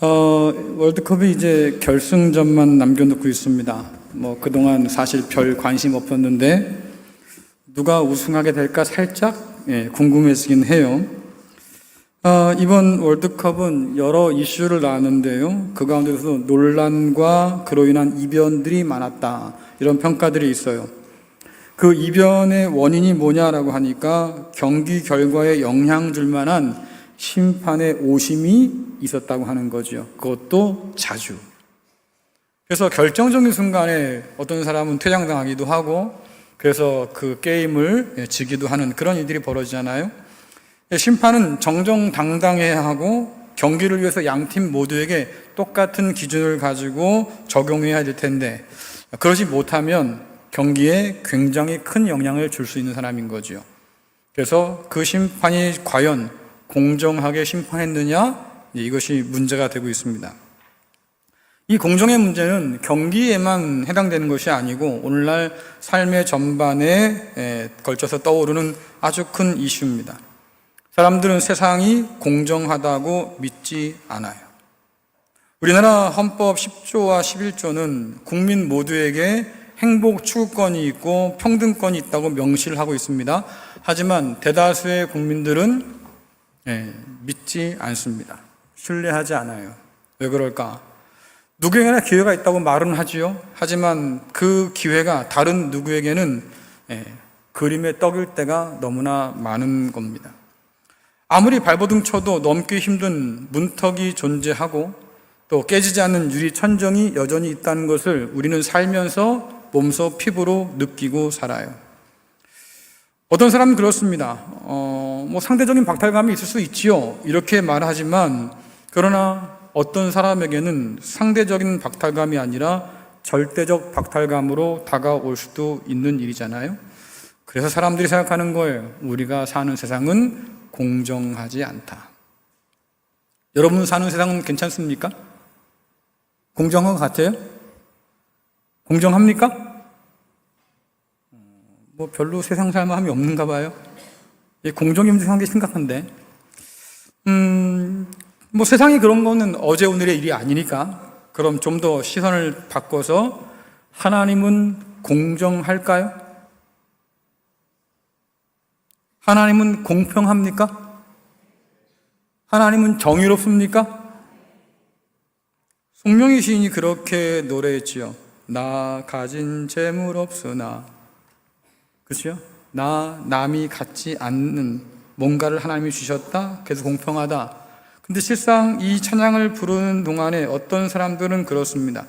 월드컵이 이제 결승전만 남겨놓고 있습니다. 그동안 사실 별 관심 없었는데 누가 우승하게 될까 살짝 궁금해지긴 해요. 이번 월드컵은 여러 이슈를 낳았는데요. 그 가운데서 논란과 그로 인한 이변들이 많았다, 이런 평가들이 있어요. 그 이변의 원인이 뭐냐라고 하니까 경기 결과에 영향 줄 만한 심판의 오심이 있었다고 하는 거죠. 그것도 자주. 그래서 결정적인 순간에 어떤 사람은 퇴장당하기도 하고, 그래서 그 게임을 지기도 하는 그런 일들이 벌어지잖아요. 심판은 정정당당해야 하고 경기를 위해서 양팀 모두에게 똑같은 기준을 가지고 적용해야 될 텐데, 그러지 못하면 경기에 굉장히 큰 영향을 줄 수 있는 사람인 거죠. 그래서 그 심판이 과연 공정하게 심판했느냐, 이것이 문제가 되고 있습니다. 이 공정의 문제는 경기에만 해당되는 것이 아니고 오늘날 삶의 전반에 걸쳐서 떠오르는 아주 큰 이슈입니다. 사람들은 세상이 공정하다고 믿지 않아요. 우리나라 헌법 10조와 11조는 국민 모두에게 행복 추구권이 있고 평등권이 있다고 명시를 하고 있습니다. 하지만 대다수의 국민들은 믿지 않습니다. 신뢰하지 않아요. 왜 그럴까? 누구에게나 기회가 있다고 말은 하지요. 하지만 그 기회가 다른 누구에게는 그림의 떡일 때가 너무나 많은 겁니다. 아무리 발버둥 쳐도 넘기 힘든 문턱이 존재하고 또 깨지지 않는 유리 천정이 여전히 있다는 것을 우리는 살면서 몸소 피부로 느끼고 살아요. 어떤 사람은 그렇습니다. 상대적인 박탈감이 있을 수 있지요, 이렇게 말하지만, 그러나 어떤 사람에게는 상대적인 박탈감이 아니라 절대적 박탈감으로 다가올 수도 있는 일이잖아요. 그래서 사람들이 생각하는 거예요. 우리가 사는 세상은 공정하지 않다. 여러분 사는 세상은 괜찮습니까? 공정한 것 같아요? 공정합니까? 별로 세상 살만함이 없는가 봐요. 공정의 문제 상당히 심각한데, 세상이 그런 거는 어제 오늘의 일이 아니니까, 그럼 좀 더 시선을 바꿔서 하나님은 공정할까요? 하나님은 공평합니까? 하나님은 정의롭습니까? 송명희 시인이 그렇게 노래했지요. 나 가진 재물 없으나, 그렇죠? 남이 갖지 않는 뭔가를 하나님이 주셨다, 그래서 공평하다. 근데 실상 이 찬양을 부르는 동안에 어떤 사람들은 그렇습니다.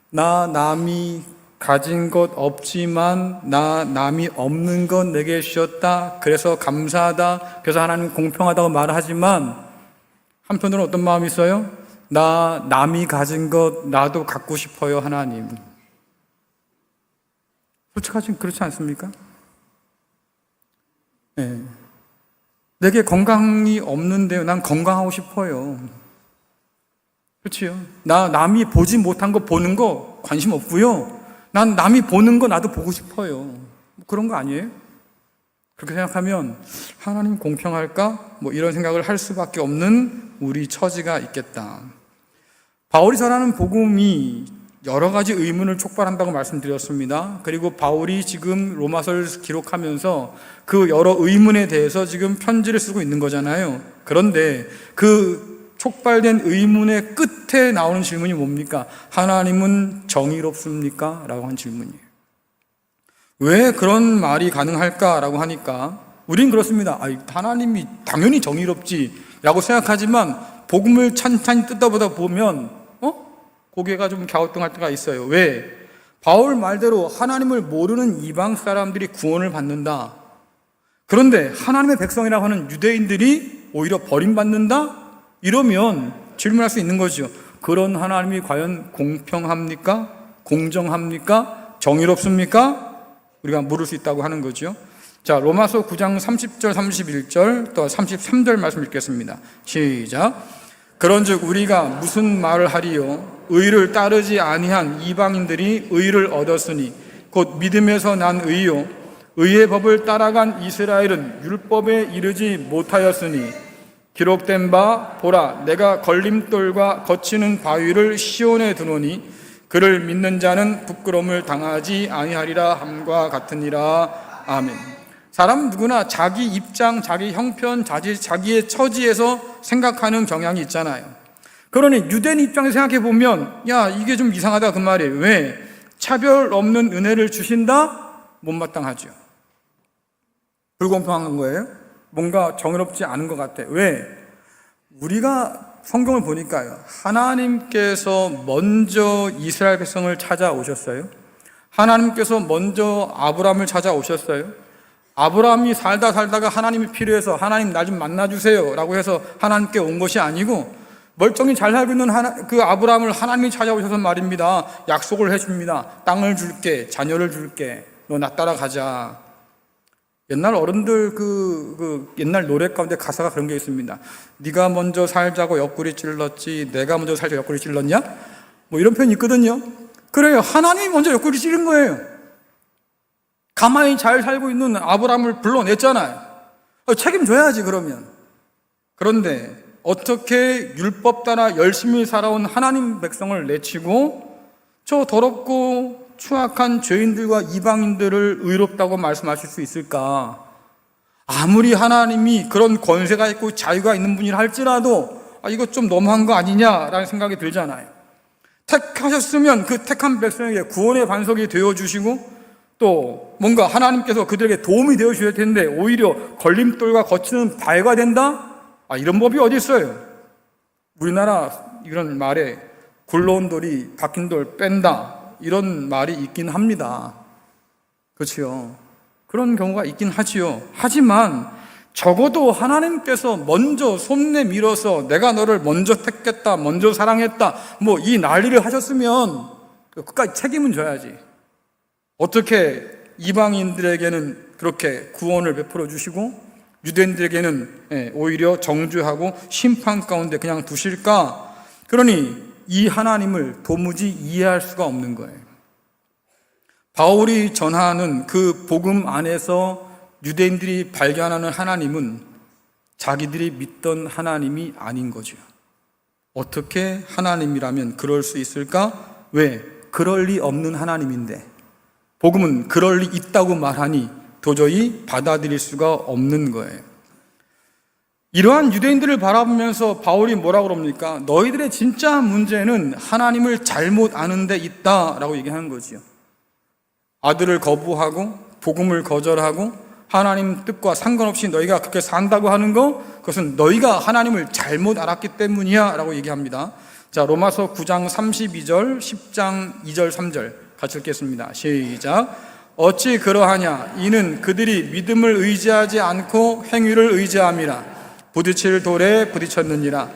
남이 가진 것 없지만 남이 없는 것 내게 주셨다, 그래서 감사하다, 그래서 하나님 공평하다고 말하지만 한편으로는 어떤 마음이 있어요? 남이 가진 것 나도 갖고 싶어요, 하나님. 솔직하지 그렇지 않습니까? 내게 건강이 없는데요, 난 건강하고 싶어요. 그렇지요? 남이 보지 못한 거 보는 거 관심 없고요, 난 남이 보는 거 나도 보고 싶어요. 그런 거 아니에요? 그렇게 생각하면 하나님 공평할까? 이런 생각을 할 수밖에 없는 우리 처지가 있겠다. 바울이 전하는 복음이 여러 가지 의문을 촉발한다고 말씀드렸습니다. 그리고 바울이 지금 로마서를 기록하면서 그 여러 의문에 대해서 지금 편지를 쓰고 있는 거잖아요. 그런데 그 촉발된 의문의 끝에 나오는 질문이 뭡니까? 하나님은 정의롭습니까? 라고 한 질문이에요. 왜 그런 말이 가능할까라고 하니까 우린 그렇습니다. 하나님이 당연히 정의롭지 라고 생각하지만 복음을 찬찬히 뜯어보다 보면 고개가 좀 갸우뚱할 때가 있어요. 왜? 바울 말대로 하나님을 모르는 이방 사람들이 구원을 받는다. 그런데 하나님의 백성이라고 하는 유대인들이 오히려 버림받는다? 이러면 질문할 수 있는 거죠. 그런 하나님이 과연 공평합니까? 공정합니까? 정의롭습니까? 우리가 물을 수 있다고 하는 거죠. 자, 로마서 9장 30절, 31절, 또 33절 말씀 읽겠습니다. 시작. 그런즉 우리가 무슨 말을 하리요? 의를 따르지 아니한 이방인들이 의를 얻었으니 곧 믿음에서 난 의요, 의의 법을 따라간 이스라엘은 율법에 이르지 못하였으니 기록된 바 보라 내가 걸림돌과 거치는 바위를 시온에 두노니 그를 믿는 자는 부끄러움을 당하지 아니하리라 함과 같으니라. 아멘. 사람 누구나 자기 입장, 자기 형편, 자기의 처지에서 생각하는 경향이 있잖아요. 그러니 유대인 입장에서 생각해 보면 야 이게 좀 이상하다 그 말이에요. 왜? 차별 없는 은혜를 주신다? 못마땅하죠. 불공평한 거예요. 뭔가 정의롭지 않은 것 같아. 왜? 우리가 성경을 보니까요, 하나님께서 먼저 이스라엘 백성을 찾아오셨어요. 하나님께서 먼저 아브라함을 찾아오셨어요. 아브라함이 살다가 하나님이 필요해서 하나님 나 좀 만나주세요 라고 해서 하나님께 온 것이 아니고 멀쩡히 잘 살고 있는 그 아브라함을 하나님이 찾아오셔서 말입니다. 약속을 해줍니다. 땅을 줄게, 자녀를 줄게, 너 나 따라가자. 옛날 어른들 옛날 노래 가운데 가사가 그런 게 있습니다. 네가 먼저 살자고 옆구리 찔렀지 내가 먼저 살자고 옆구리 찔렀냐? 뭐 이런 표현이 있거든요. 그래요. 하나님이 먼저 옆구리 찌른 거예요. 가만히 잘 살고 있는 아브라함을 불러냈잖아요. 책임져야지 그러면. 그런데 어떻게 율법 따라 열심히 살아온 하나님 백성을 내치고 저 더럽고 추악한 죄인들과 이방인들을 의롭다고 말씀하실 수 있을까? 아무리 하나님이 그런 권세가 있고 자유가 있는 분이라 할지라도 이거 좀 너무한 거 아니냐라는 생각이 들잖아요. 택하셨으면 그 택한 백성에게 구원의 반석이 되어주시고 또 뭔가 하나님께서 그들에게 도움이 되어주실 텐데 오히려 걸림돌과 거치는 바위가 된다? 이런 법이 어디 있어요? 우리나라 이런 말에 굴러온 돌이 박힌 돌 뺀다 이런 말이 있긴 합니다. 그렇지요. 그런 경우가 있긴 하지요. 하지만 적어도 하나님께서 먼저 손 내밀어서 내가 너를 먼저 택했다, 먼저 사랑했다 뭐 이 난리를 하셨으면 끝까지 책임은 져야지. 어떻게 이방인들에게는 그렇게 구원을 베풀어 주시고 유대인들에게는 오히려 정죄하고 심판 가운데 그냥 두실까? 그러니 이 하나님을 도무지 이해할 수가 없는 거예요. 바울이 전하는 그 복음 안에서 유대인들이 발견하는 하나님은 자기들이 믿던 하나님이 아닌 거죠. 어떻게 하나님이라면 그럴 수 있을까? 왜? 그럴 리 없는 하나님인데 복음은 그럴 리 있다고 말하니 도저히 받아들일 수가 없는 거예요. 이러한 유대인들을 바라보면서 바울이 뭐라고 그럽니까? 너희들의 진짜 문제는 하나님을 잘못 아는 데 있다라고 얘기하는 거지요. 아들을 거부하고 복음을 거절하고 하나님 뜻과 상관없이 너희가 그렇게 산다고 하는 거, 그것은 너희가 하나님을 잘못 알았기 때문이야 라고 얘기합니다. 자, 로마서 9장 32절, 10장 2절 3절 같이 읽겠습니다. 시작. 어찌 그러하냐? 이는 그들이 믿음을 의지하지 않고 행위를 의지함이라. 부딪힐 돌에 부딪혔느니라.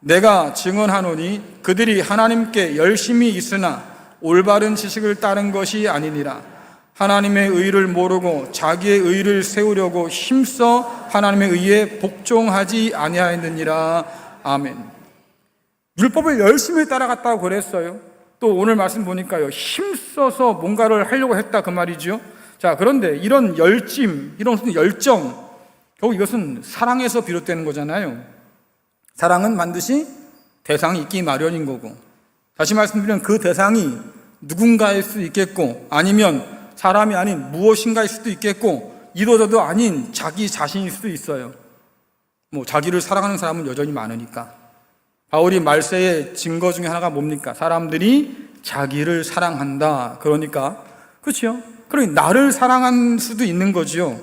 내가 증언하노니 그들이 하나님께 열심히 있으나 올바른 지식을 따른 것이 아니니라. 하나님의 의를 모르고 자기의 의를 세우려고 힘써 하나님의 의에 복종하지 아니하였느니라. 아멘. 율법을 열심히 따라갔다고 그랬어요. 또 오늘 말씀 보니까요, 힘써서 뭔가를 하려고 했다 그 말이죠. 자, 그런데 이런 열심, 이런 열정, 결국 이것은 사랑에서 비롯되는 거잖아요. 사랑은 반드시 대상이 있기 마련인 거고, 다시 말씀드리면 그 대상이 누군가일 수도 있겠고 아니면 사람이 아닌 무엇인가일 수도 있겠고 이도저도 아닌 자기 자신일 수도 있어요. 뭐 자기를 사랑하는 사람은 여전히 많으니까. 바울이 말세의 증거 중에 하나가 뭡니까? 사람들이 자기를 사랑한다. 그러니까 그렇죠? 그러니까 나를 사랑할 수도 있는 거지요.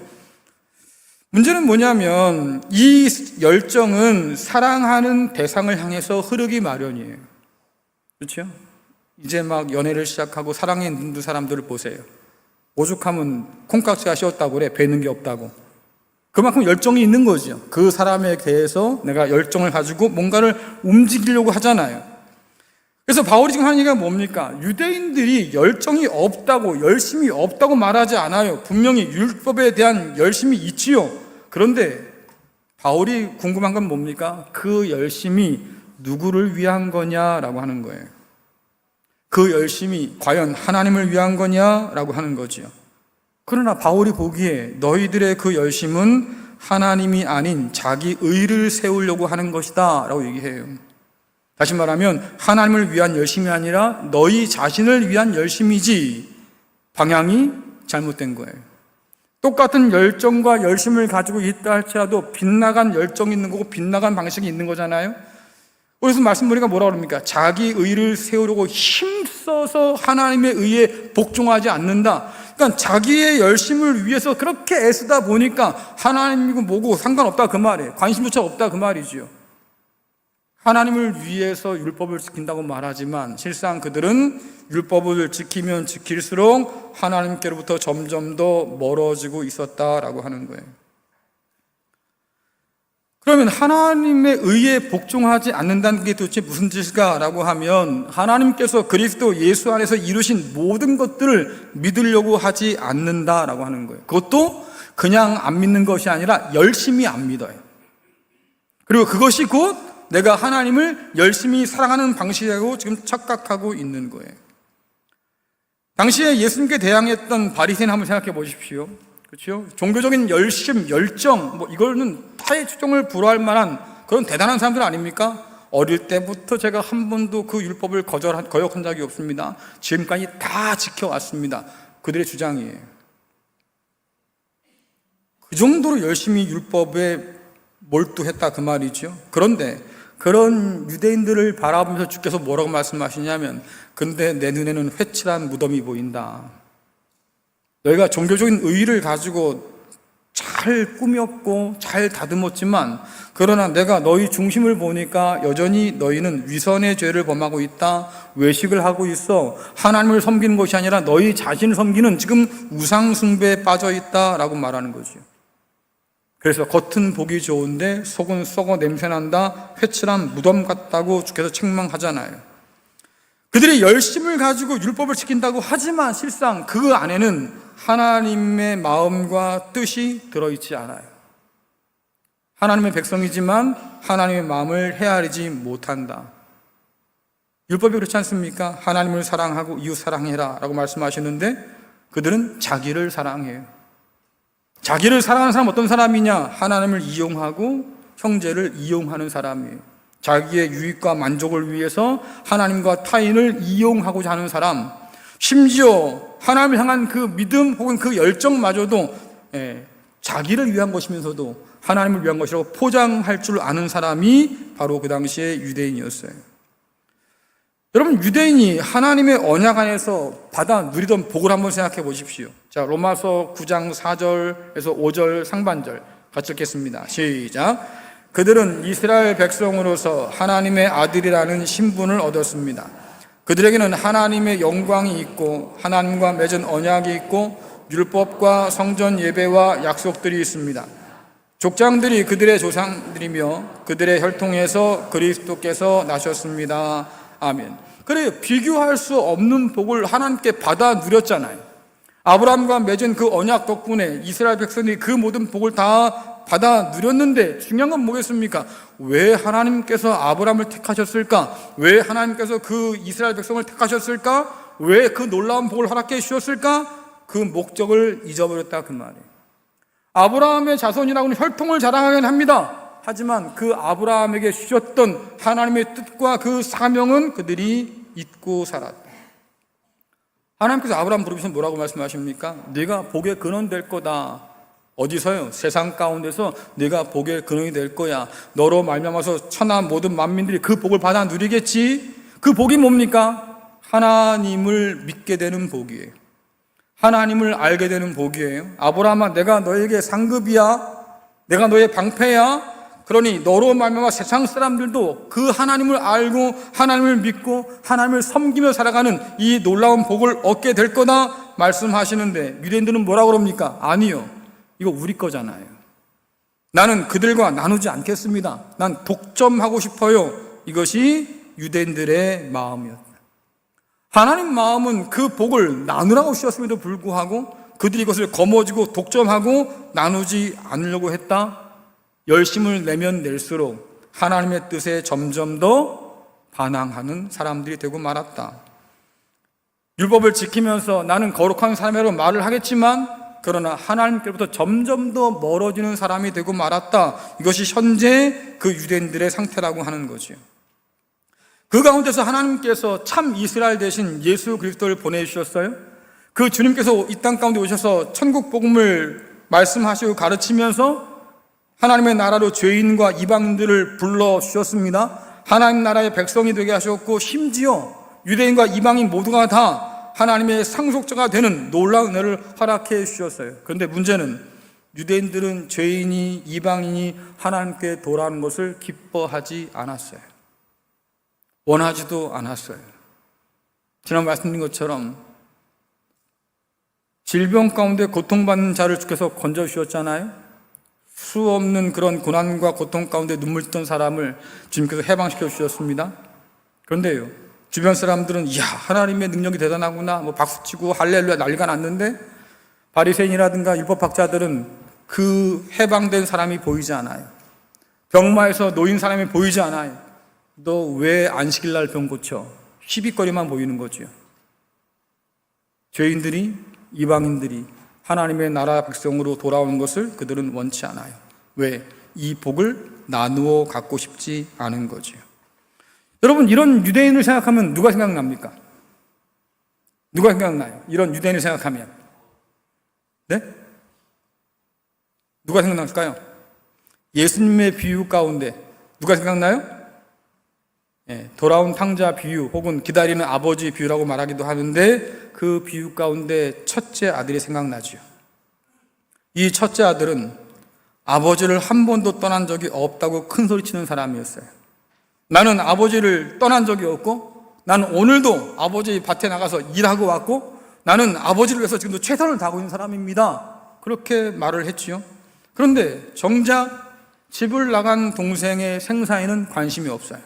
문제는 뭐냐면 이 열정은 사랑하는 대상을 향해서 흐르기 마련이에요. 그렇죠? 이제 막 연애를 시작하고 사랑에 눈두 사람들을 보세요. 오죽하면 콩깍지가 씌었다고 그래. 배는 게 없다고. 그만큼 열정이 있는 거죠. 그 사람에 대해서 내가 열정을 가지고 뭔가를 움직이려고 하잖아요. 그래서 바울이 지금 하는 얘기가 뭡니까? 유대인들이 열정이 없다고, 열심이 없다고 말하지 않아요. 분명히 율법에 대한 열심이 있지요. 그런데 바울이 궁금한 건 뭡니까? 그 열심이 누구를 위한 거냐라고 하는 거예요. 그 열심이 과연 하나님을 위한 거냐라고 하는 거지요. 그러나 바울이 보기에 너희들의 그 열심은 하나님이 아닌 자기 의를 세우려고 하는 것이다 라고 얘기해요. 다시 말하면 하나님을 위한 열심이 아니라 너희 자신을 위한 열심이지, 방향이 잘못된 거예요. 똑같은 열정과 열심을 가지고 있다 할지라도 빗나간 열정이 있는 거고 빗나간 방식이 있는 거잖아요. 그래서 말씀 보니까 뭐라 그럽니까? 자기 의를 세우려고 힘써서 하나님의 의에 복종하지 않는다. 그러니까 자기의 열심을 위해서 그렇게 애쓰다 보니까 하나님이고 뭐고 상관없다 그 말이에요. 관심조차 없다 그 말이지요. 하나님을 위해서 율법을 지킨다고 말하지만 실상 그들은 율법을 지키면 지킬수록 하나님께로부터 점점 더 멀어지고 있었다라고 하는 거예요. 그러면 하나님의 의에 복종하지 않는다는 게 도대체 무슨 뜻일까라고 하면 하나님께서 그리스도 예수 안에서 이루신 모든 것들을 믿으려고 하지 않는다라고 하는 거예요. 그것도 그냥 안 믿는 것이 아니라 열심히 안 믿어요. 그리고 그것이 곧 내가 하나님을 열심히 사랑하는 방식이라고 지금 착각하고 있는 거예요. 당시에 예수님께 대항했던 바리새인 한번 생각해 보십시오. 그렇죠? 종교적인 열심, 열정, 이거는 타의 추종을 불허할 만한 그런 대단한 사람들 아닙니까? 어릴 때부터 제가 한 번도 그 율법을 거역한 적이 없습니다. 지금까지 다 지켜왔습니다. 그들의 주장이에요. 그 정도로 열심히 율법에 몰두했다 그 말이죠. 그런데 그런 유대인들을 바라보면서 주께서 뭐라고 말씀하시냐면, 근데 내 눈에는 회칠한 무덤이 보인다. 너희가 종교적인 의의를 가지고 잘 꾸몄고 잘 다듬었지만, 그러나 내가 너희 중심을 보니까 여전히 너희는 위선의 죄를 범하고 있다. 외식을 하고 있어. 하나님을 섬기는 것이 아니라 너희 자신을 섬기는 지금 우상 숭배에 빠져 있다라고 말하는 거죠. 그래서 겉은 보기 좋은데 속은 썩어 냄새난다, 회칠한 무덤 같다고 주께서 책망하잖아요. 그들이 열심을 가지고 율법을 지킨다고 하지만 실상 그 안에는 하나님의 마음과 뜻이 들어있지 않아요. 하나님의 백성이지만 하나님의 마음을 헤아리지 못한다. 율법이 그렇지 않습니까? 하나님을 사랑하고 이웃 사랑해라 라고 말씀하시는데 그들은 자기를 사랑해요. 자기를 사랑하는 사람은 어떤 사람이냐? 하나님을 이용하고 형제를 이용하는 사람이에요. 자기의 유익과 만족을 위해서 하나님과 타인을 이용하고자 하는 사람, 심지어 하나님을 향한 그 믿음 혹은 그 열정마저도 자기를 위한 것이면서도 하나님을 위한 것이라고 포장할 줄 아는 사람이 바로 그 당시의 유대인이었어요. 여러분, 유대인이 하나님의 언약 안에서 받아 누리던 복을 한번 생각해 보십시오. 자, 로마서 9장 4절에서 5절 상반절 같이 읽겠습니다. 시작. 그들은 이스라엘 백성으로서 하나님의 아들이라는 신분을 얻었습니다. 그들에게는 하나님의 영광이 있고 하나님과 맺은 언약이 있고 율법과 성전 예배와 약속들이 있습니다. 족장들이 그들의 조상들이며 그들의 혈통에서 그리스도께서 나셨습니다. 아멘. 그래요. 비교할 수 없는 복을 하나님께 받아 누렸잖아요. 아브라함과 맺은 그 언약 덕분에 이스라엘 백성들이 그 모든 복을 다 받아 누렸는데 중요한 건 뭐겠습니까? 왜 하나님께서 아브라함을 택하셨을까? 왜 하나님께서 그 이스라엘 백성을 택하셨을까? 왜 그 놀라운 복을 허락해 주셨을까? 그 목적을 잊어버렸다 그 말이에요. 아브라함의 자손이라고는 혈통을 자랑하긴 합니다. 하지만 그 아브라함에게 주셨던 하나님의 뜻과 그 사명은 그들이 잊고 살았다. 하나님께서 아브라함 부르시면 뭐라고 말씀하십니까? 네가 복의 근원 될 거다. 어디서요? 세상 가운데서 네가 복의 근원이 될 거야. 너로 말미암아서 천하 모든 만민들이 그 복을 받아 누리겠지. 그 복이 뭡니까? 하나님을 믿게 되는 복이에요. 하나님을 알게 되는 복이에요. 아브라함아, 내가 너에게 상급이야. 내가 너의 방패야. 그러니 너로 말미암아 세상 사람들도 그 하나님을 알고 하나님을 믿고 하나님을 섬기며 살아가는 이 놀라운 복을 얻게 될 거다 말씀하시는데 유대인들은 뭐라고 그럽니까? 아니요, 이거 우리 거잖아요. 나는 그들과 나누지 않겠습니다. 난 독점하고 싶어요. 이것이 유대인들의 마음이었다. 하나님 마음은 그 복을 나누라고 주셨음에도 불구하고 그들이 이것을 거머쥐고 독점하고 나누지 않으려고 했다. 열심을 내면 낼수록 하나님의 뜻에 점점 더 반항하는 사람들이 되고 말았다. 율법을 지키면서 나는 거룩한 삶으로 말을 하겠지만 그러나 하나님께로부터 점점 더 멀어지는 사람이 되고 말았다. 이것이 현재 그 유대인들의 상태라고 하는 거지요. 그 가운데서 하나님께서 참 이스라엘 대신 예수 그리스도를 보내주셨어요. 그 주님께서 이 땅 가운데 오셔서 천국 복음을 말씀하시고 가르치면서 하나님의 나라로 죄인과 이방인들을 불러주셨습니다. 하나님 나라의 백성이 되게 하셨고, 심지어 유대인과 이방인 모두가 다 하나님의 상속자가 되는 놀라운 은혜를 허락해 주셨어요. 그런데 문제는 유대인들은 죄인이, 이방인이 하나님께 돌아오는 것을 기뻐하지 않았어요. 원하지도 않았어요. 지난 말씀드린 것처럼 질병 가운데 고통받는 자를 주께서 건져주셨잖아요. 수 없는 그런 고난과 고통 가운데 눈물 짓던 사람을 주님께서 해방시켜 주셨습니다. 그런데요, 주변 사람들은 이야, 하나님의 능력이 대단하구나, 박수치고 할렐루야 난리가 났는데, 바리새인이라든가 율법학자들은 그 해방된 사람이 보이지 않아요. 병마에서 놓인 사람이 보이지 않아요. 너 왜 안식일날 병 고쳐? 시비거리만 보이는 거죠. 죄인들이, 이방인들이 하나님의 나라 백성으로 돌아오는 것을 그들은 원치 않아요. 왜? 이 복을 나누어 갖고 싶지 않은 거죠. 여러분, 이런 유대인을 생각하면 누가 생각납니까? 누가 생각나요? 이런 유대인을 생각하면. 네? 누가 생각날까요? 예수님의 비유 가운데 누가 생각나요? 돌아온 탕자 비유 혹은 기다리는 아버지 비유라고 말하기도 하는데, 그 비유 가운데 첫째 아들이 생각나죠. 이 첫째 아들은 아버지를 한 번도 떠난 적이 없다고 큰 소리치는 사람이었어요. 나는 아버지를 떠난 적이 없고, 나는 오늘도 아버지 밭에 나가서 일하고 왔고, 나는 아버지를 위해서 지금도 최선을 다하고 있는 사람입니다. 그렇게 말을 했지요. 그런데 정작 집을 나간 동생의 생사에는 관심이 없어요.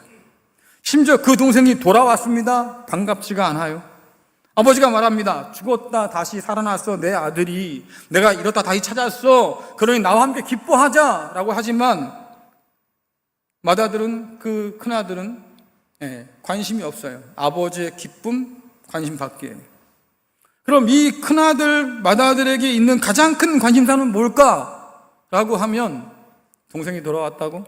심지어 그 동생이 돌아왔습니다. 반갑지가 않아요. 아버지가 말합니다. 죽었다 다시 살아났어, 내 아들이. 내가 이렇다 다시 찾았어. 그러니 나와 함께 기뻐하자 라고 하지만, 맏아들은, 그 큰아들은 관심이 없어요. 아버지의 기쁨, 관심 받기에. 그럼 이 큰아들, 맏아들에게 있는 가장 큰 관심사는 뭘까? 라고 하면, 동생이 돌아왔다고?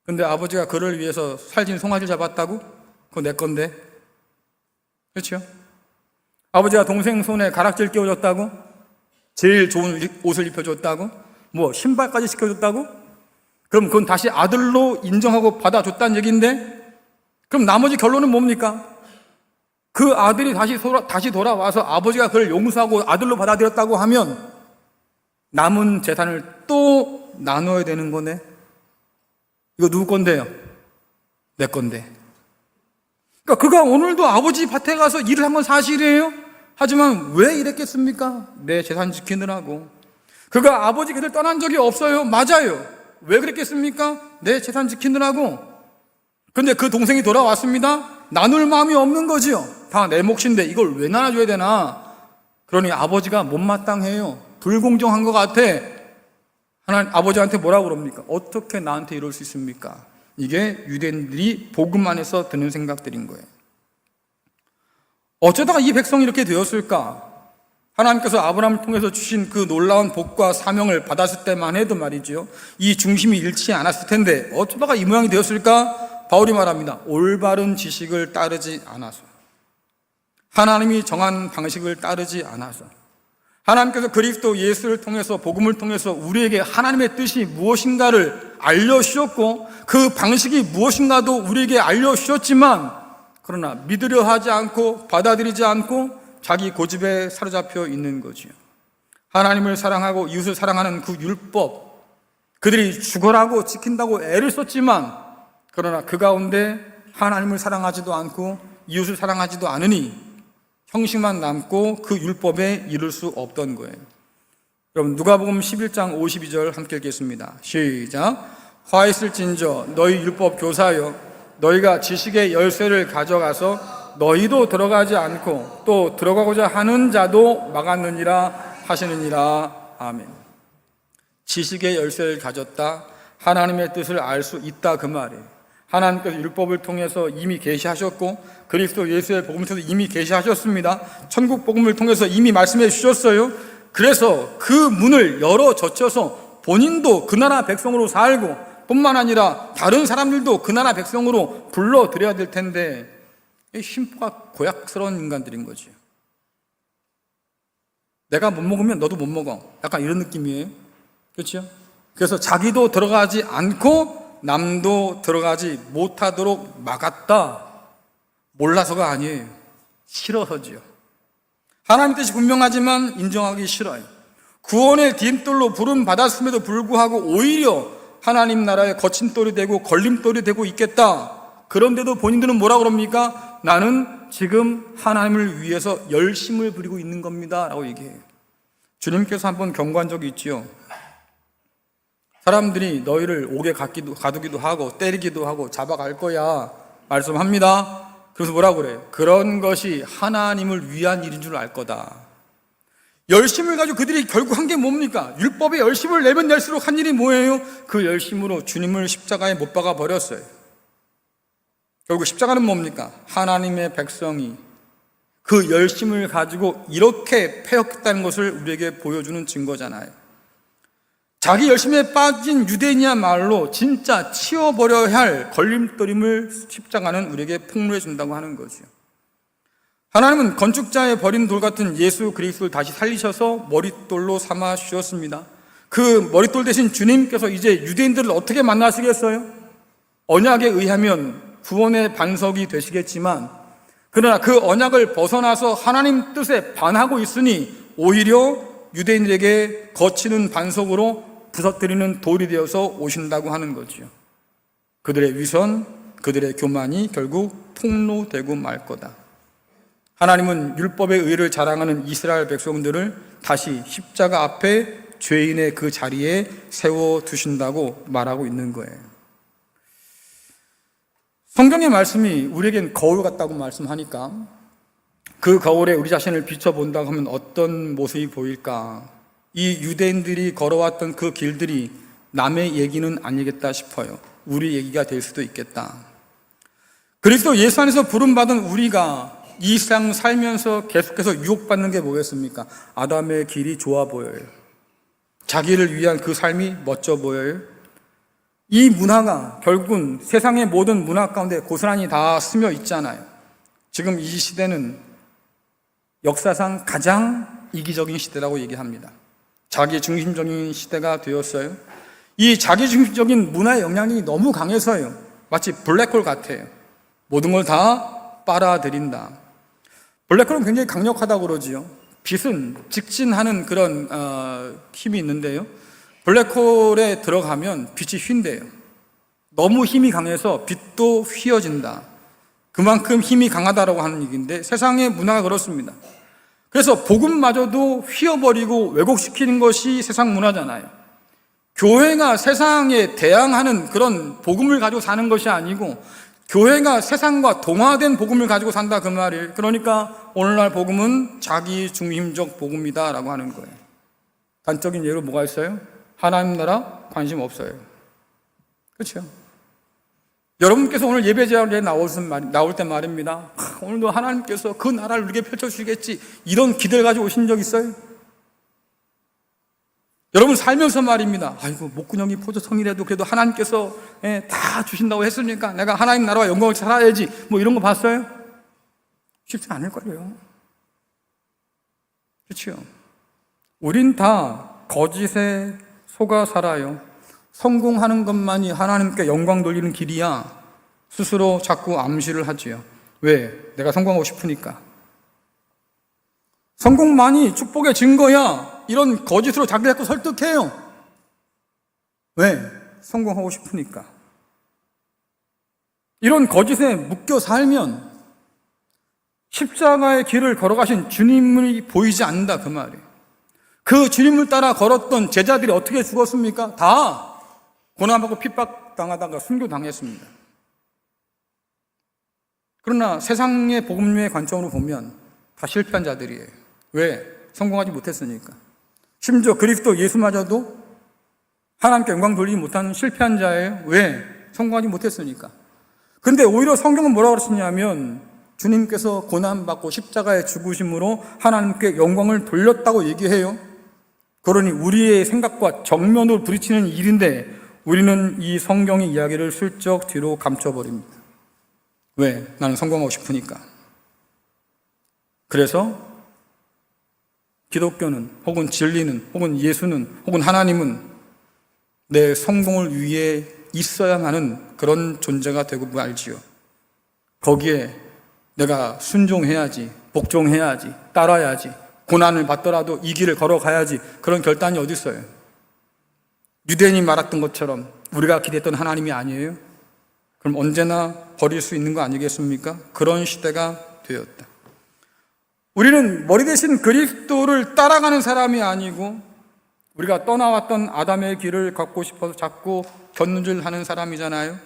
근데 아버지가 그를 위해서 살진 송아지를 잡았다고? 그거 내 건데. 그렇죠? 아버지가 동생 손에 가락지를 끼워줬다고? 제일 좋은 옷을 입혀줬다고? 신발까지 시켜줬다고? 그럼 그건 다시 아들로 인정하고 받아줬다는 얘기인데, 그럼 나머지 결론은 뭡니까? 그 아들이 다시 돌아와서 아버지가 그를 용서하고 아들로 받아들였다고 하면 남은 재산을 또 나눠야 되는 거네. 이거 누구 건데요? 내 건데. 그러니까 그가 오늘도 아버지 밭에 가서 일을 한 건 사실이에요. 하지만 왜 이랬겠습니까? 내 재산 지키느라고. 그가 아버지 곁을 떠난 적이 없어요. 맞아요. 왜 그랬겠습니까? 내 재산 지키느라고. 근데 그 동생이 돌아왔습니다. 나눌 마음이 없는 거지요. 다 내 몫인데 이걸 왜 나눠줘야 되나? 그러니 아버지가 못마땅해요. 불공정한 것 같아. 하나님 아버지한테 뭐라고 그럽니까? 어떻게 나한테 이럴 수 있습니까? 이게 유대인들이 복음 안에서 드는 생각들인 거예요. 어쩌다가 이 백성이 이렇게 되었을까? 하나님께서 아브라함을 통해서 주신 그 놀라운 복과 사명을 받았을 때만 해도 말이죠, 이 중심이 잃지 않았을 텐데 어쩌다가 이 모양이 되었을까? 바울이 말합니다. 올바른 지식을 따르지 않아서, 하나님이 정한 방식을 따르지 않아서, 하나님께서 그리스도 예수를 통해서, 복음을 통해서 우리에게 하나님의 뜻이 무엇인가를 알려주셨고 그 방식이 무엇인가도 우리에게 알려주셨지만, 그러나 믿으려 하지 않고 받아들이지 않고 자기 고집에 사로잡혀 있는 거지요. 하나님을 사랑하고 이웃을 사랑하는 그 율법, 그들이 죽어라고 지킨다고 애를 썼지만, 그러나 그 가운데 하나님을 사랑하지도 않고 이웃을 사랑하지도 않으니 형식만 남고 그 율법에 이룰 수 없던 거예요. 여러분, 누가복음 11장 52절 함께 읽겠습니다. 시작. 화 있을진저 너희 율법 교사여, 너희가 지식의 열쇠를 가져가서 너희도 들어가지 않고 또 들어가고자 하는 자도 막았느니라 하시느니라. 아멘. 지식의 열쇠를 가졌다, 하나님의 뜻을 알 수 있다, 그 말이에요. 하나님께서 율법을 통해서 이미 계시하셨고 그리스도 예수의 복음을 통해서 이미 계시하셨습니다. 천국 복음을 통해서 이미 말씀해 주셨어요. 그래서 그 문을 열어 젖혀서 본인도 그 나라 백성으로 살고 뿐만 아니라 다른 사람들도 그 나라 백성으로 불러들여야 될 텐데 심보가 고약스러운 인간들인 거지. 내가 못 먹으면 너도 못 먹어. 약간 이런 느낌이에요. 그렇죠? 그래서 자기도 들어가지 않고 남도 들어가지 못하도록 막았다. 몰라서가 아니에요. 싫어서지요. 하나님 뜻이 분명하지만 인정하기 싫어요. 구원의 디딤돌로 부름받았음에도 불구하고 오히려 하나님 나라의 거친돌이 되고 걸림돌이 되고 있겠다. 그런데도 본인들은 뭐라 그럽니까? 나는 지금 하나님을 위해서 열심을 부리고 있는 겁니다 라고 얘기해요. 주님께서 한번 경고한 적이 있지요. 사람들이 너희를 옥에 가두기도 하고 때리기도 하고 잡아갈 거야 말씀합니다. 그래서 뭐라고 그래요? 그런 것이 하나님을 위한 일인 줄 알 거다. 열심을 가지고 그들이 결국 한 게 뭡니까? 율법의 열심을 내면 낼수록 한 일이 뭐예요? 그 열심으로 주님을 십자가에 못 박아 버렸어요. 결국 십자가는 뭡니까? 하나님의 백성이 그 열심을 가지고 이렇게 패였다는 것을 우리에게 보여주는 증거잖아요. 자기 열심에 빠진 유대인이야말로 진짜 치워버려야 할 걸림돌임을 십자가는 우리에게 폭로해 준다고 하는 거죠. 하나님은 건축자의 버린 돌 같은 예수 그리스도를 다시 살리셔서 머릿돌로 삼아 주셨습니다. 그 머릿돌 대신 주님께서 이제 유대인들을 어떻게 만나시겠어요? 언약에 의하면 구원의 반석이 되시겠지만, 그러나 그 언약을 벗어나서 하나님 뜻에 반하고 있으니 오히려 유대인들에게 거치는 반석으로 부서뜨리는 돌이 되어서 오신다고 하는 거죠. 그들의 위선, 그들의 교만이 결국 통로되고 말 거다. 하나님은 율법의 의를 자랑하는 이스라엘 백성들을 다시 십자가 앞에 죄인의 그 자리에 세워두신다고 말하고 있는 거예요. 성경의 말씀이 우리에겐 거울 같다고 말씀하니까 그 거울에 우리 자신을 비춰본다고 하면 어떤 모습이 보일까? 이 유대인들이 걸어왔던 그 길들이 남의 얘기는 아니겠다 싶어요. 우리 얘기가 될 수도 있겠다. 그리스도 예수 안에서 부름받은 우리가 이 세상 살면서 계속해서 유혹받는 게 뭐겠습니까? 아담의 길이 좋아 보여요. 자기를 위한 그 삶이 멋져 보여요. 이 문화가 결국은 세상의 모든 문화 가운데 고스란히 다 스며 있잖아요. 지금 이 시대는 역사상 가장 이기적인 시대라고 얘기합니다. 자기중심적인 시대가 되었어요. 이 자기중심적인 문화의 영향력이 너무 강해서요. 마치 블랙홀 같아요. 모든 걸 다 빨아들인다. 블랙홀은 굉장히 강력하다고 그러지요. 빛은 직진하는 그런 힘이 있는데요. 블랙홀에 들어가면 빛이 휜대요. 너무 힘이 강해서 빛도 휘어진다. 그만큼 힘이 강하다라고 하는 얘기인데 세상의 문화가 그렇습니다. 그래서 복음마저도 휘어버리고 왜곡시키는 것이 세상 문화잖아요. 교회가 세상에 대항하는 그런 복음을 가지고 사는 것이 아니고 교회가 세상과 동화된 복음을 가지고 산다 그 말이에요. 그러니까 오늘날 복음은 자기중심적 복음이다라고 하는 거예요. 단적인 예로 뭐가 있어요? 하나님 나라 관심 없어요. 그렇죠? 여러분께서 오늘 예배 자리에 나올 때 말입니다. 오늘도 하나님께서 그 나라를 우리에게 펼쳐주시겠지 이런 기대를 가지고 오신 적 있어요? 여러분 살면서 말입니다. 아이고 목구멍이 포도성이라도 그래도 하나님께서 다 주신다고 했으니까 내가 하나님 나라와 영광을 살아야지 뭐 이런 거 봤어요? 쉽지 않을 거예요. 그렇죠? 우린 다 거짓에 속아 살아요. 성공하는 것만이 하나님께 영광 돌리는 길이야. 스스로 자꾸 암시를 하지요. 왜? 내가 성공하고 싶으니까. 성공만이 축복의 증거야. 이런 거짓으로 자기를 자꾸 설득해요. 왜? 성공하고 싶으니까. 이런 거짓에 묶여 살면 십자가의 길을 걸어가신 주님이 보이지 않는다 그 말이에요. 그 주님을 따라 걸었던 제자들이 어떻게 죽었습니까? 다 고난받고 핍박당하다가 순교당했습니다. 그러나 세상의 복음의 관점으로 보면 다 실패한 자들이에요. 왜? 성공하지 못했으니까. 심지어 그리스도 예수마저도 하나님께 영광 돌리지 못하는 실패한 자예요. 왜? 성공하지 못했으니까. 근데 오히려 성경은 뭐라고 그러시냐면 주님께서 고난받고 십자가의 죽으심으로 하나님께 영광을 돌렸다고 얘기해요. 그러니 우리의 생각과 정면으로 부딪히는 일인데 우리는 이 성경의 이야기를 슬쩍 뒤로 감춰버립니다. 왜? 나는 성공하고 싶으니까. 그래서 기독교는, 혹은 진리는, 혹은 예수는, 혹은 하나님은 내 성공을 위해 있어야 하는 그런 존재가 되고 말지요. 거기에 내가 순종해야지, 복종해야지, 따라야지, 고난을 받더라도 이 길을 걸어가야지, 그런 결단이 어디 있어요? 유대인이 말했던 것처럼 우리가 기대했던 하나님이 아니에요? 그럼 언제나 버릴 수 있는 거 아니겠습니까? 그런 시대가 되었다. 우리는 머리 대신 그리스도를 따라가는 사람이 아니고 우리가 떠나왔던 아담의 길을 걷고 싶어서 자꾸 곁눈질 하는 사람이잖아요.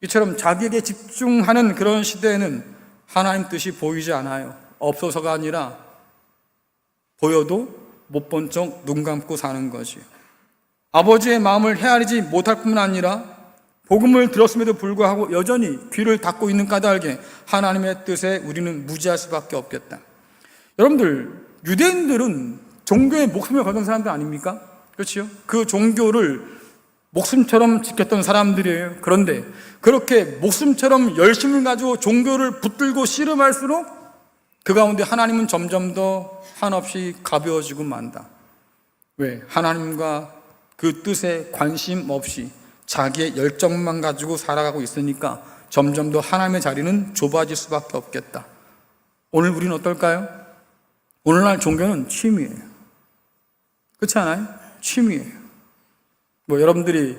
이처럼 자기에게 집중하는 그런 시대에는 하나님 뜻이 보이지 않아요. 없어서가 아니라 보여도 못 본 척 눈 감고 사는 거지요. 아버지의 마음을 헤아리지 못할 뿐만 아니라 복음을 들었음에도 불구하고 여전히 귀를 닫고 있는 까닭에 하나님의 뜻에 우리는 무지할 수밖에 없겠다. 여러분들, 유대인들은 종교에 목숨을 걸던 사람들 아닙니까? 그렇죠? 그 종교를 목숨처럼 지켰던 사람들이에요. 그런데 그렇게 목숨처럼 열심을 가지고 종교를 붙들고 씨름할수록 그 가운데 하나님은 점점 더 한없이 가벼워지고 만다. 왜? 하나님과 그 뜻에 관심 없이 자기의 열정만 가지고 살아가고 있으니까 점점 더 하나님의 자리는 좁아질 수밖에 없겠다. 오늘 우리는 어떨까요? 오늘날 종교는 취미예요. 그렇지 않아요? 취미예요. 여러분들이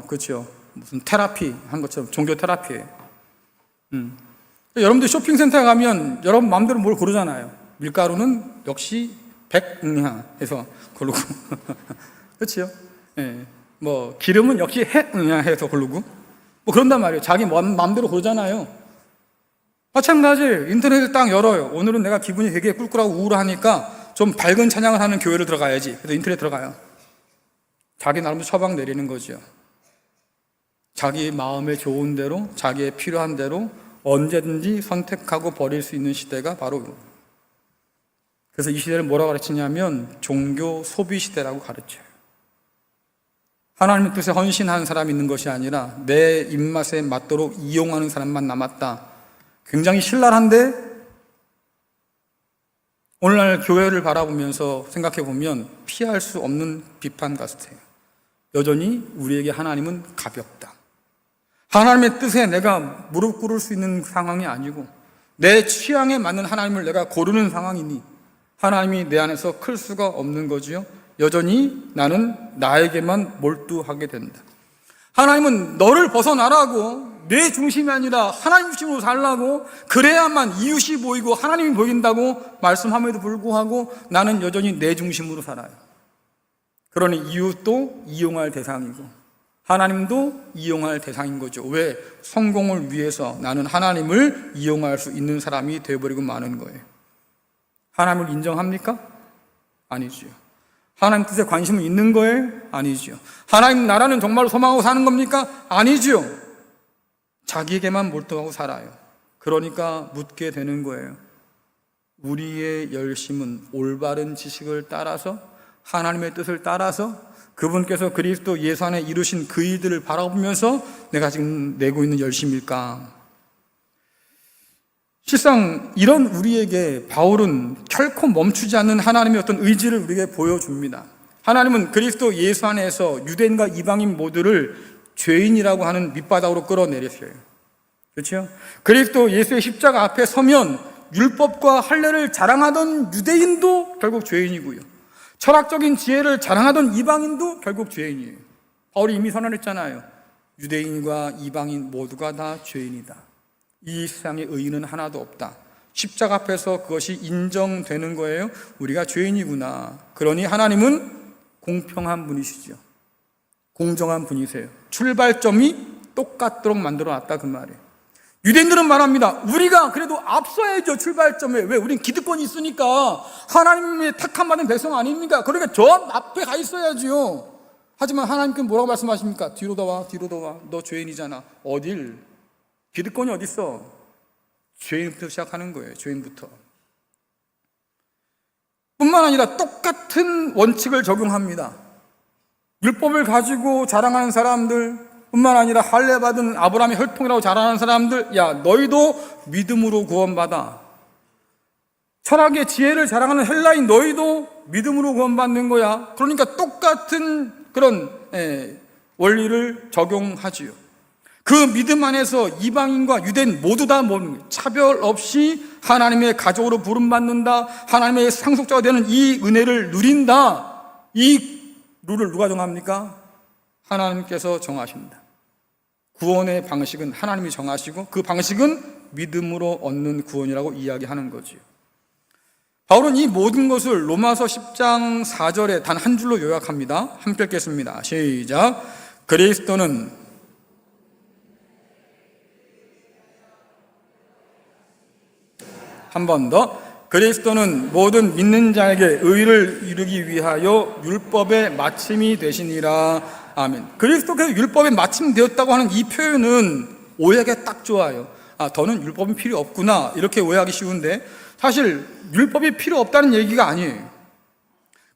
그렇죠. 무슨 테라피 한 것처럼 종교 테라피예요. 여러분들 쇼핑센터에 가면 여러분 마음대로 뭘 고르잖아요. 밀가루는 역시 백응야 해서 고르고, 그렇죠? 예. 기름은 역시 해응야 해서 고르고, 그런단 말이에요. 자기 마음대로 고르잖아요. 마찬가지 인터넷을 딱 열어요. 오늘은 내가 기분이 되게 꿀꿀하고 우울하니까 좀 밝은 찬양을 하는 교회를 들어가야지. 그래서 인터넷 들어가요. 자기 나름대로 처방 내리는 거죠. 자기 마음에 좋은 대로, 자기의 필요한 대로 언제든지 선택하고 버릴 수 있는 시대가 바로, 그래서 이 시대를 뭐라고 가르치냐면 종교 소비 시대라고 가르쳐요. 하나님의 뜻에 헌신하는 사람이 있는 것이 아니라 내 입맛에 맞도록 이용하는 사람만 남았다. 굉장히 신랄한데 오늘날 교회를 바라보면서 생각해 보면 피할 수 없는 비판 같아요. 여전히 우리에게 하나님은 가볍다. 하나님의 뜻에 내가 무릎 꿇을 수 있는 상황이 아니고 내 취향에 맞는 하나님을 내가 고르는 상황이니 하나님이 내 안에서 클 수가 없는 거지요. 여전히 나는 나에게만 몰두하게 된다. 하나님은 너를 벗어나라고, 내 중심이 아니라 하나님 중심으로 살라고, 그래야만 이웃이 보이고 하나님이 보인다고 말씀함에도 불구하고 나는 여전히 내 중심으로 살아요. 그러니 이웃도 이용할 대상이고 하나님도 이용할 대상인 거죠. 왜? 성공을 위해서 나는 하나님을 이용할 수 있는 사람이 되어버리고 마는 거예요. 하나님을 인정합니까? 아니죠. 하나님 뜻에 관심은 있는 거예요? 아니죠. 하나님 나라는 정말로 소망하고 사는 겁니까? 아니죠. 자기에게만 몰두하고 살아요. 그러니까 묻게 되는 거예요. 우리의 열심은 올바른 지식을 따라서, 하나님의 뜻을 따라서, 그분께서 그리스도 예수 안에 이루신 그 일들을 바라보면서 내가 지금 내고 있는 열심일까? 실상 이런 우리에게 바울은 결코 멈추지 않는 하나님의 어떤 의지를 우리에게 보여줍니다. 하나님은 그리스도 예수 안에서 유대인과 이방인 모두를 죄인이라고 하는 밑바닥으로 끌어내렸어요. 그렇죠? 그리스도 예수의 십자가 앞에 서면 율법과 할례를 자랑하던 유대인도 결국 죄인이고요. 철학적인 지혜를 자랑하던 이방인도 결국 죄인이에요. 바울이 이미 선언했잖아요. 유대인과 이방인 모두가 다 죄인이다. 이 세상에 의인은 하나도 없다. 십자가 앞에서 그것이 인정되는 거예요. 우리가 죄인이구나. 그러니 하나님은 공평한 분이시죠. 공정한 분이세요. 출발점이 똑같도록 만들어놨다 그 말이에요. 유대인들은 말합니다. 우리가 그래도 앞서야죠. 출발점에. 왜? 우린 기득권이 있으니까 하나님의 택함 받은 백성 아닙니까? 그러니까 저 앞에 가 있어야지요. 하지만 하나님께서 뭐라고 말씀하십니까? 뒤로 더 와, 뒤로 더 와. 너 죄인이잖아. 어딜? 기득권이 어딨어? 죄인부터 시작하는 거예요. 죄인부터. 뿐만 아니라 똑같은 원칙을 적용합니다. 율법을 가지고 자랑하는 사람들 뿐만 아니라 할례 받은 아브라함의 혈통이라고 자랑하는 사람들, 야 너희도 믿음으로 구원받아. 철학의 지혜를 자랑하는 헬라인 너희도 믿음으로 구원받는 거야. 그러니까 똑같은 그런 원리를 적용하지요. 그 믿음 안에서 이방인과 유대인 모두 다 차별 없이 하나님의 가족으로 부름받는다, 하나님의 상속자가 되는 이 은혜를 누린다. 이 룰을 누가 정합니까? 하나님께서 정하십니다. 구원의 방식은 하나님이 정하시고 그 방식은 믿음으로 얻는 구원이라고 이야기하는 거지요. 바울은 이 모든 것을 로마서 10장 4절에 단 한 줄로 요약합니다. 함께 읽겠습니다. 시작. 그리스도는 한 번 더. 그리스도는 모든 믿는 자에게 의를 이루기 위하여 율법의 마침이 되시니라. 아멘. 그리스도께서 율법에 마침되었다고 하는 이 표현은 오해하기가 딱 좋아요. 더는 율법이 필요 없구나 이렇게 오해하기 쉬운데 사실 율법이 필요 없다는 얘기가 아니에요.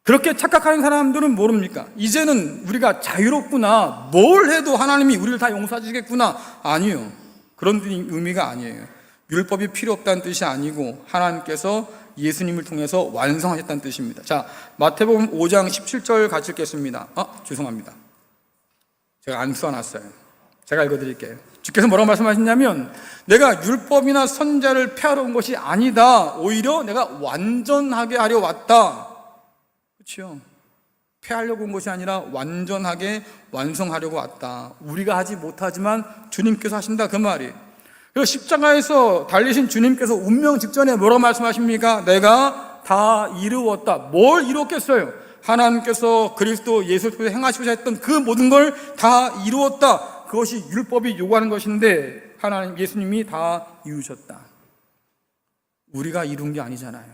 그렇게 착각하는 사람들은 모릅니까? 이제는 우리가 자유롭구나, 뭘 해도 하나님이 우리를 다 용서해 주시겠구나. 아니요, 그런 의미가 아니에요. 율법이 필요 없다는 뜻이 아니고 하나님께서 예수님을 통해서 완성하셨다는 뜻입니다. 자, 마태복음 5장 17절 같이 읽겠습니다. 죄송합니다, 제가 안 써놨어요. 제가 읽어드릴게요. 주께서 뭐라고 말씀하셨냐면 내가 율법이나 선자를 폐하러 온 것이 아니다, 오히려 내가 완전하게 하려 왔다. 그렇죠? 폐하려고 온 것이 아니라 완전하게 완성하려고 왔다. 우리가 하지 못하지만 주님께서 하신다, 그 말이에요. 그리고 십자가에서 달리신 주님께서 운명 직전에 뭐라고 말씀하십니까? 내가 다 이루었다. 뭘 이루었겠어요? 하나님께서 그리스도 예수를 통해 행하시고자 했던 그 모든 걸 다 이루었다. 그것이 율법이 요구하는 것인데 하나님 예수님이 다 이루셨다. 우리가 이룬 게 아니잖아요.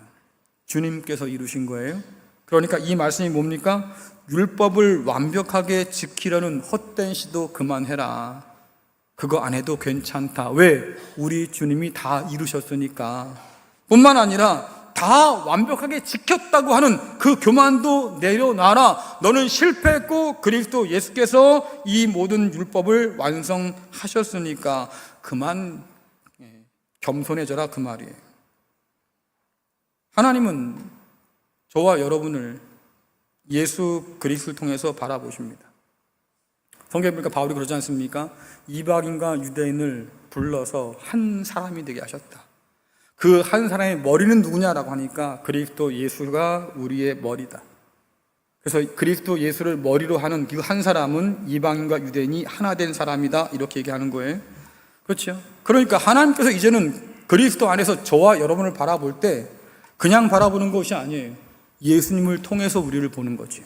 주님께서 이루신 거예요. 그러니까 이 말씀이 뭡니까? 율법을 완벽하게 지키려는 헛된 시도 그만해라. 그거 안 해도 괜찮다. 왜? 우리 주님이 다 이루셨으니까. 뿐만 아니라 다 완벽하게 지켰다고 하는 그 교만도 내려놔라. 너는 실패했고 그리스도 예수께서 이 모든 율법을 완성하셨으니까 그만 겸손해져라, 그 말이에요. 하나님은 저와 여러분을 예수 그리스도를 통해서 바라보십니다. 성경에 보니까 바울이 그러지 않습니까? 이방인과 유대인을 불러서 한 사람이 되게 하셨다. 그 한 사람의 머리는 누구냐라고 하니까 그리스도 예수가 우리의 머리다. 그래서 그리스도 예수를 머리로 하는 그 한 사람은 이방인과 유대인이 하나 된 사람이다, 이렇게 얘기하는 거예요. 그렇죠? 그러니까 하나님께서 이제는 그리스도 안에서 저와 여러분을 바라볼 때 그냥 바라보는 것이 아니에요. 예수님을 통해서 우리를 보는 거지요.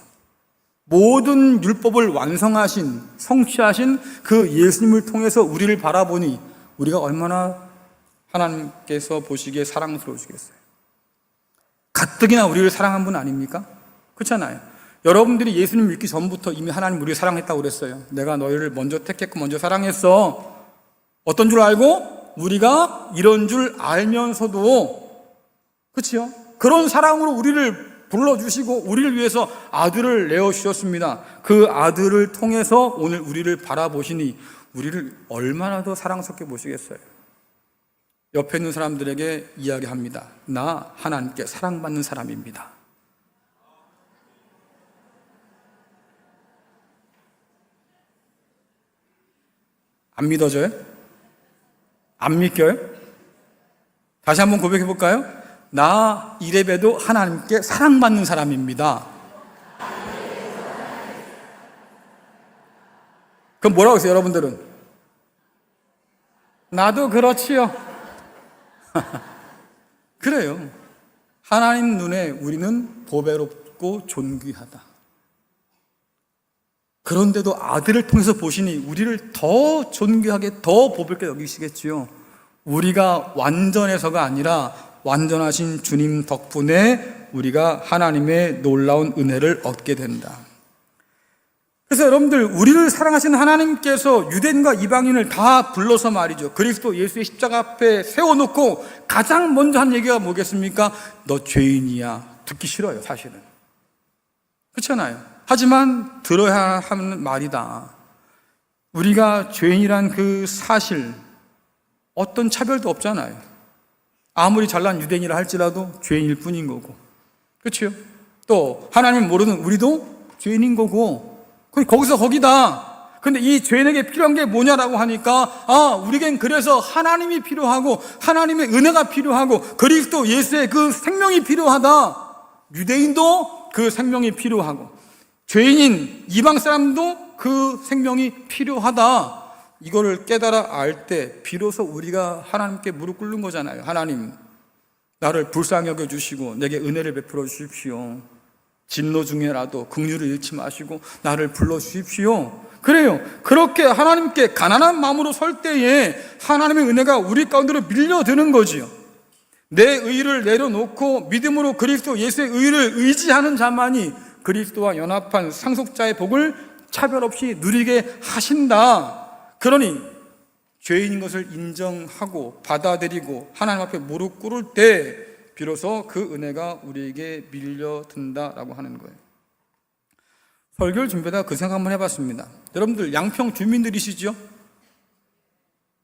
모든 율법을 완성하신, 성취하신 그 예수님을 통해서 우리를 바라보니 우리가 얼마나 하나님께서 보시기에 사랑스러우시겠어요. 가뜩이나 우리를 사랑한 분 아닙니까? 그렇잖아요. 여러분들이 예수님 믿기 전부터 이미 하나님 우리를 사랑했다고 그랬어요. 내가 너희를 먼저 택했고 먼저 사랑했어. 어떤 줄 알고? 우리가 이런 줄 알면서도, 그렇죠? 그런 사랑으로 우리를 불러주시고 우리를 위해서 아들을 내어주셨습니다. 그 아들을 통해서 오늘 우리를 바라보시니 우리를 얼마나 더 사랑스럽게 보시겠어요. 옆에 있는 사람들에게 이야기합니다. 나 하나님께 사랑받는 사람입니다. 안 믿어져요? 안 믿겨요? 다시 한번 고백해 볼까요? 나 이래봬도 하나님께 사랑받는 사람입니다. 그럼 뭐라고 했어요, 여러분들은? 나도 그렇지요. 그래요. 하나님 눈에 우리는 보배롭고 존귀하다. 그런데도 아들을 통해서 보시니 우리를 더 존귀하게, 더 보배롭게 여기시겠지요. 우리가 완전해서가 아니라 완전하신 주님 덕분에 우리가 하나님의 놀라운 은혜를 얻게 된다. 그래서 여러분들, 우리를 사랑하시는 하나님께서 유대인과 이방인을 다 불러서 말이죠, 그리스도 예수의 십자가 앞에 세워놓고 가장 먼저 한 얘기가 뭐겠습니까? 너 죄인이야. 듣기 싫어요, 사실은. 그렇잖아요. 하지만 들어야 하는 말이다. 우리가 죄인이란 그 사실, 어떤 차별도 없잖아요. 아무리 잘난 유대인이라 할지라도 죄인일 뿐인 거고. 그렇죠? 또 하나님을 모르는 우리도 죄인인 거고. 거기서 거기다. 근데 이 죄인에게 필요한 게 뭐냐라고 하니까 우리겐 그래서 하나님이 필요하고 하나님의 은혜가 필요하고 그리스도 예수의 그 생명이 필요하다. 유대인도 그 생명이 필요하고 죄인인 이방 사람도 그 생명이 필요하다. 이거를 깨달아 알 때 비로소 우리가 하나님께 무릎 꿇는 거잖아요. 하나님, 나를 불쌍히 여겨주시고 내게 은혜를 베풀어 주십시오. 진노 중에라도 긍휼을 잃지 마시고 나를 불러주십시오. 그래요. 그렇게 하나님께 가난한 마음으로 설 때에 하나님의 은혜가 우리 가운데로 밀려드는 거지요. 내 의를 내려놓고 믿음으로 그리스도 예수의 의를 의지하는 자만이 그리스도와 연합한 상속자의 복을 차별 없이 누리게 하신다. 그러니 죄인인 것을 인정하고 받아들이고 하나님 앞에 무릎 꿇을 때 비로소 그 은혜가 우리에게 밀려든다라고 하는 거예요. 설교를 준비하다가 그 생각 한번 해봤습니다. 여러분들 양평 주민들이시죠?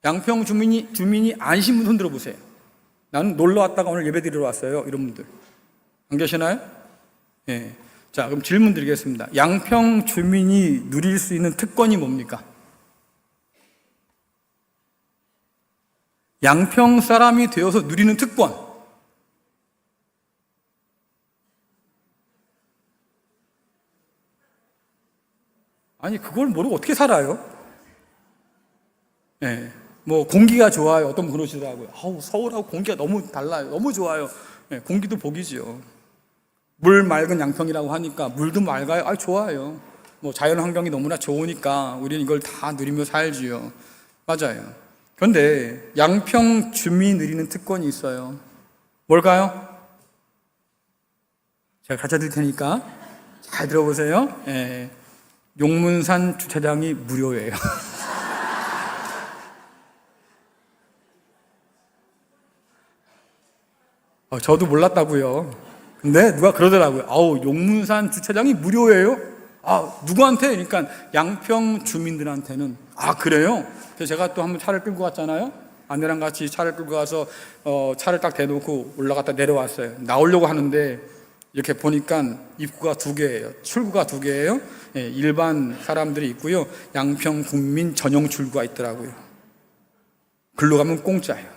양평 주민이 아니신 분 손 들어보세요. 나는 놀러 왔다가 오늘 예배 드리러 왔어요. 이런 분들 안 계시나요? 예. 자, 그럼 질문 드리겠습니다. 양평 주민이 누릴 수 있는 특권이 뭡니까? 양평 사람이 되어서 누리는 특권. 아니, 그걸 모르고 어떻게 살아요? 예. 뭐, 공기가 좋아요. 어떤 분 그러시더라고요. 서울하고 공기가 너무 달라요. 너무 좋아요. 예, 공기도 복이죠. 물 맑은 양평이라고 하니까 물도 맑아요. 좋아요. 뭐, 자연 환경이 너무나 좋으니까 우리는 이걸 다 누리며 살지요. 맞아요. 그런데 양평 주민이 누리는 특권이 있어요. 뭘까요? 제가 가르쳐 드릴 테니까 잘 들어보세요. 예. 용문산 주차장이 무료예요. 저도 몰랐다고요. 근데 누가 그러더라고요. 용문산 주차장이 무료예요? 누구한테? 그러니까 양평 주민들한테는. 그래요? 그래서 제가 또 한번 차를 끌고 갔잖아요. 아내랑 같이 차를 끌고 가서 차를 딱 대놓고 올라갔다 내려왔어요. 나오려고 하는데 이렇게 보니까 입구가 2개예요. 출구가 2개예요. 예, 일반 사람들이 있고요. 양평 국민 전용 출구가 있더라고요. 글로 가면 공짜예요.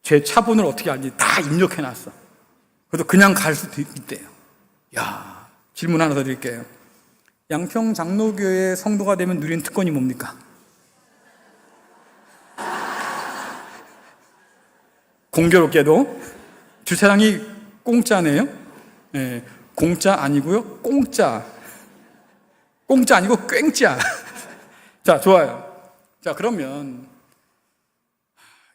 제 차 번호를 어떻게 알지? 다 입력해놨어. 그래도 그냥 갈 수도 있대요. 질문 하나 더 드릴게요. 양평 장로교회 성도가 되면 누리는 특권이 뭡니까? 공교롭게도 주차장이 공짜네요. 네, 공짜 아니고요. 공짜 아니고 꽹짜. 자, 좋아요. 자, 그러면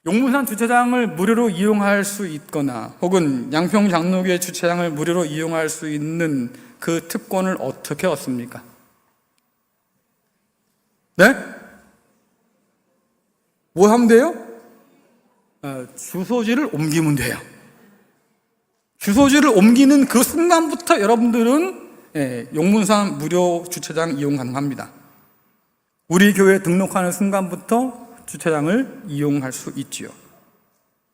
용문산 주차장을 무료로 이용할 수 있거나 혹은 양평 장로교회 주차장을 무료로 이용할 수 있는 그 특권을 어떻게 얻습니까? 네? 뭐 하면 돼요? 주소지를 옮기면 돼요. 주소지를 옮기는 그 순간부터 여러분들은 용문산 무료 주차장 이용 가능합니다. 우리 교회에 등록하는 순간부터 주차장을 이용할 수 있지요.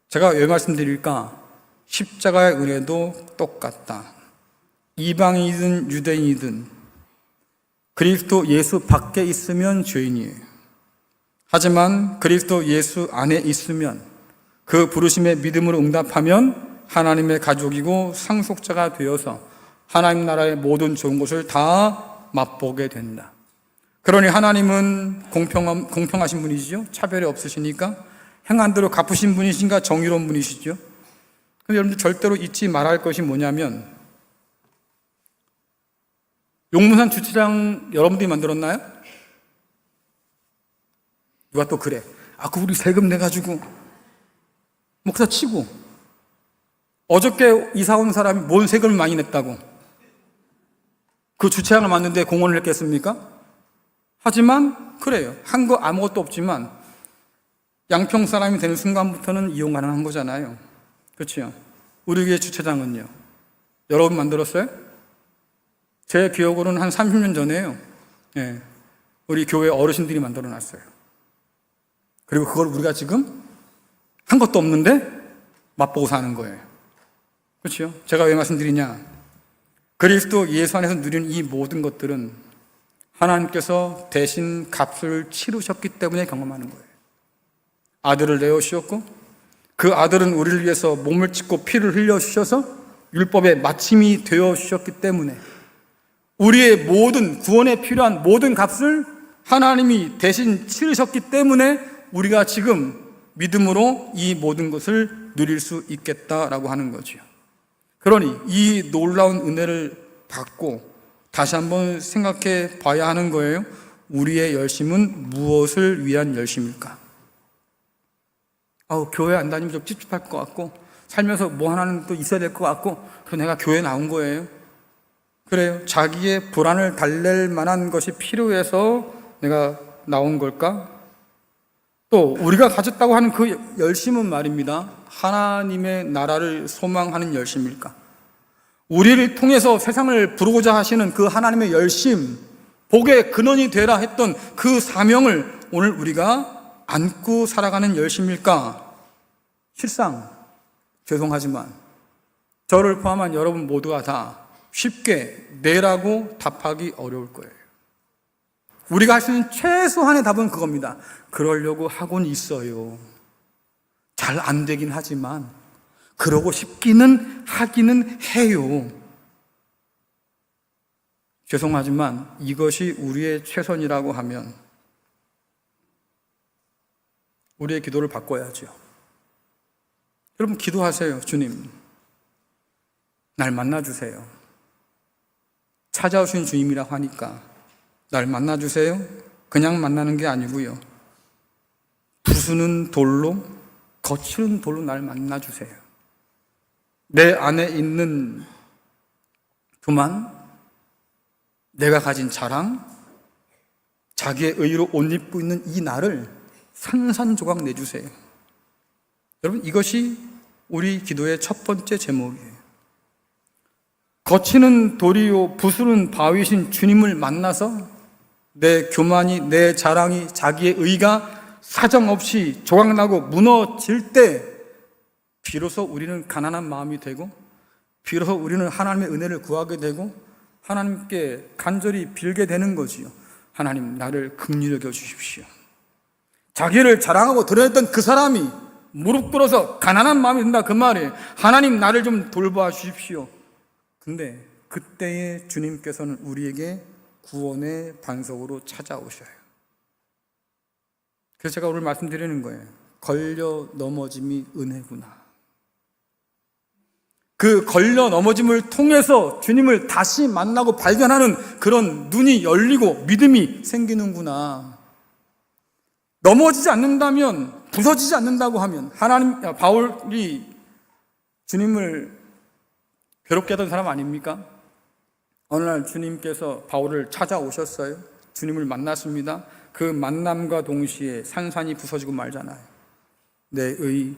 제가 왜 말씀드릴까? 십자가의 은혜도 똑같다. 이방인이든 유대인이든 그리스도 예수 밖에 있으면 죄인이에요. 하지만 그리스도 예수 안에 있으면 그 부르심에 믿음으로 응답하면 하나님의 가족이고 상속자가 되어서 하나님 나라의 모든 좋은 것을 다 맛보게 된다. 그러니 하나님은 공평하신 분이시죠. 차별이 없으시니까 행한 대로 갚으신 분이신가 정의로운 분이시죠. 근데 여러분들 절대로 잊지 말아야 할 것이 뭐냐면 용문산 주차장 여러분들이 만들었나요? 누가 또 그래. 그 우리 세금 내가지고 목사 치고 어저께 이사 온 사람이 뭔 세금을 많이 냈다고 그 주차장을 만드는데 공헌을 했겠습니까? 하지만 그래요. 한 거 아무것도 없지만 양평 사람이 되는 순간부터는 이용 가능한 거잖아요. 그렇죠? 우리 교회 주차장은요, 여러분 만들었어요? 제 기억으로는 한 30년 전에요. 예, 우리 교회 어르신들이 만들어 놨어요. 그리고 그걸 우리가 지금 한 것도 없는데 맛보고 사는 거예요. 그렇죠? 제가 왜 말씀드리냐? 그리스도 예수 안에서 누리는 이 모든 것들은 하나님께서 대신 값을 치르셨기 때문에 경험하는 거예요. 아들을 내어주셨고, 그 아들은 우리를 위해서 몸을 찢고 피를 흘려주셔서 율법의 마침이 되어주셨기 때문에 우리의 모든 구원에 필요한 모든 값을 하나님이 대신 치르셨기 때문에 우리가 지금 믿음으로 이 모든 것을 누릴 수 있겠다라고 하는 거죠. 그러니 이 놀라운 은혜를 받고 다시 한번 생각해 봐야 하는 거예요. 우리의 열심은 무엇을 위한 열심일까? 교회 안 다니면 좀 찝찝할 것 같고, 살면서 뭐 하나는 또 있어야 될 것 같고, 그래서 내가 교회 나온 거예요. 그래요. 자기의 불안을 달랠 만한 것이 필요해서 내가 나온 걸까? 또 우리가 가졌다고 하는 그 열심은 말입니다, 하나님의 나라를 소망하는 열심일까? 우리를 통해서 세상을 부르고자 하시는 그 하나님의 열심, 복의 근원이 되라 했던 그 사명을 오늘 우리가 안고 살아가는 열심일까? 실상 죄송하지만 저를 포함한 여러분 모두가 다 쉽게 네라고 답하기 어려울 거예요. 우리가 할 수 있는 최소한의 답은 그겁니다. 그러려고 하고는 있어요. 잘 안 되긴 하지만 그러고 싶기는 하기는 해요. 죄송하지만 이것이 우리의 최선이라고 하면 우리의 기도를 바꿔야죠. 여러분 기도하세요. 주님, 날 만나주세요. 찾아오신 주님이라고 하니까 날 만나주세요. 그냥 만나는 게 아니고요, 부수는 돌로, 거칠은 돌로 날 만나주세요. 내 안에 있는 교만, 내가 가진 자랑, 자기의 의로 옷 입고 있는 이 나를 산산조각 내주세요. 여러분 이것이 우리 기도의 첫 번째 제목이에요. 거치는 돌이요 부수는 바위신 주님을 만나서 내 교만이, 내 자랑이, 자기의 의가 사정없이 조각나고 무너질 때 비로소 우리는 가난한 마음이 되고, 비로소 우리는 하나님의 은혜를 구하게 되고 하나님께 간절히 빌게 되는 거지요. 하나님, 나를 긍휼히 여겨 주십시오. 자기를 자랑하고 드러냈던 그 사람이 무릎 꿇어서 가난한 마음이 든다, 그 말이에요. 하나님, 나를 좀 돌봐 주십시오. 근데 그때에 주님께서는 우리에게 구원의 반석으로 찾아오셔요. 그래서 제가 오늘 말씀드리는 거예요. 걸려 넘어짐이 은혜구나. 그 걸려 넘어짐을 통해서 주님을 다시 만나고 발견하는 그런 눈이 열리고 믿음이 생기는구나. 넘어지지 않는다면, 부서지지 않는다고 하면, 바울이 주님을 괴롭게 하던 사람 아닙니까? 어느 날 주님께서 바울을 찾아오셨어요. 주님을 만났습니다. 그 만남과 동시에 산산이 부서지고 말잖아요. 내 의,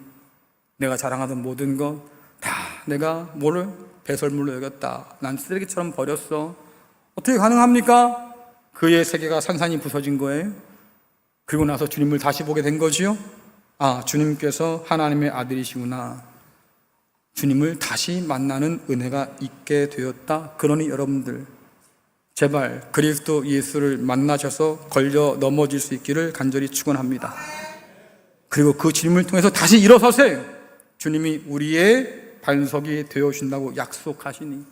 내가 자랑하던 모든 것 다 내가 뭐를 배설물로 여겼다. 난 쓰레기처럼 버렸어. 어떻게 가능합니까? 그의 세계가 산산이 부서진 거예요. 그리고 나서 주님을 다시 보게 된 거지요. 주님께서 하나님의 아들이시구나. 주님을 다시 만나는 은혜가 있게 되었다. 그러니 여러분들 제발 그리스도 예수를 만나셔서 걸려 넘어질 수 있기를 간절히 축원합니다. 그리고 그 주님을 통해서 다시 일어서세요. 주님이 우리의 반석이 되어주신다고 약속하시니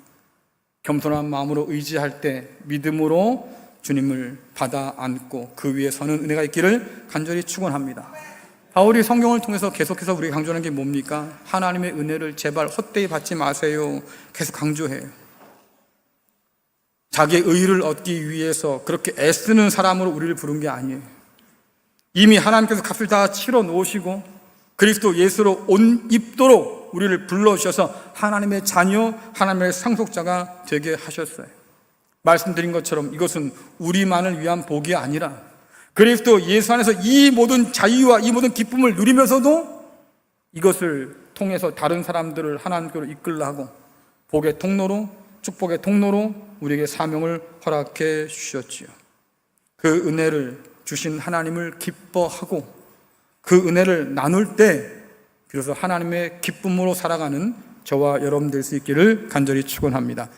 겸손한 마음으로 의지할 때 믿음으로 주님을 받아 안고 그 위에 서는 은혜가 있기를 간절히 축원합니다. 바울이 성경을 통해서 계속해서 우리가 강조하는 게 뭡니까? 하나님의 은혜를 제발 헛되이 받지 마세요. 계속 강조해요. 자기의 의를 얻기 위해서 그렇게 애쓰는 사람으로 우리를 부른 게 아니에요. 이미 하나님께서 값을 다 치러 놓으시고 그리스도 예수로 옷 입도록 우리를 불러주셔서 하나님의 자녀, 하나님의 상속자가 되게 하셨어요. 말씀드린 것처럼 이것은 우리만을 위한 복이 아니라 그리스도 예수 안에서 이 모든 자유와 이 모든 기쁨을 누리면서도 이것을 통해서 다른 사람들을 하나님께로 이끌라 하고 복의 통로로, 축복의 통로로 우리에게 사명을 허락해 주셨지요. 그 은혜를 주신 하나님을 기뻐하고 그 은혜를 나눌 때 비로소 하나님의 기쁨으로 살아가는 저와 여러분 될 수 있기를 간절히 축원합니다.